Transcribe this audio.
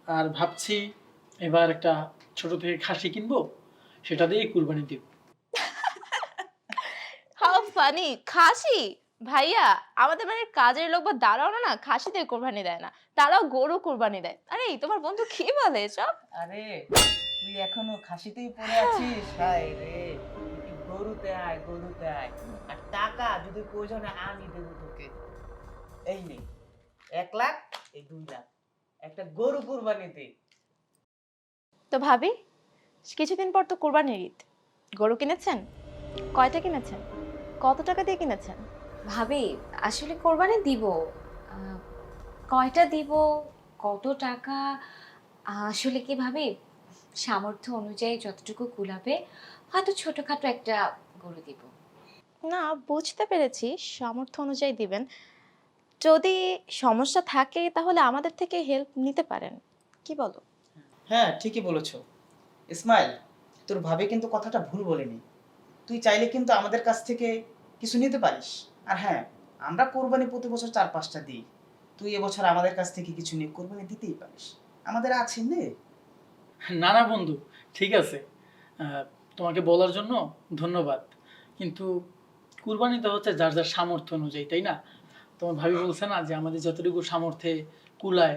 আর ভাবছি এবার একটা ছোট থেকে খাসি কিনবো, সেটা দিয়েই কুরবানি দিব। How funny! খাসি? ভাইয়া, আমাদের বাড়ির কাজের লোক বা দারোয়ানও না খাসিতে কোরবানি দেয় না। তারাও গরু কোরবানি দেয়। আরে তোমার বন্ধু কি বলে এসব? আরে তুই এখনো খাসিতেই পড়ে আছিস? হায় রে, একটু গরুতে আয়, গরুতে আয়। আর টাকা যদি প্রয়োজন হয় আমি দেবো তোকে। এই নে, 1 লাখ, এই 2 লাখ, একটা গরু কুরবানি দে। তো ভাবি, কিছুদিন পর তো কোরবানির ঈদ। গরু কিনেছেন? কয়টা কিনেছেন? কত টাকা দিয়ে কিনেছেন? ভাবি, আসলে কোরবানি দিব। আহ, কয়টা দিব, কত টাকা, আসলে কি ভাবি, সামর্থ্য অনুযায়ী যতটুকু কুলাবে, হয়তো ছোটখাটো একটা গরু দিব। না, বুঝতে পেরেছি সামর্থ্য অনুযায়ী দিবেন। যদি সমস্যা থাকে তাহলে আমাদের থেকে হেল্প নিতে পারেন। কি বলো? হ্যাঁ, ঠিকই বলেছো। ইসমাইল, তোর ভাবে কিন্তু কথাটা ভুল বলেনি। তুই চাইলে কিন্তু আমাদের কাছ থেকে কিছু নিতে পারিস। আর হ্যাঁ, আমরা কোরবানি প্রতি বছর 4-5টা দিই। তুই এবছর আমাদের কাছ থেকে কিছু নিয়ে কোরবানি দিতেই পারিস। আমাদের আছে নে। না না বন্ধু, ঠিক আছে। আহ, তোমাকে বলার জন্য ধন্যবাদ। কিন্তু কুরবানি তো হচ্ছে যার যার সামর্থ্য অনুযায়ী, তাই না? তোমার ভাবি বলছে না যে আমাদের যতটুকু সামর্থ্যে কুলায়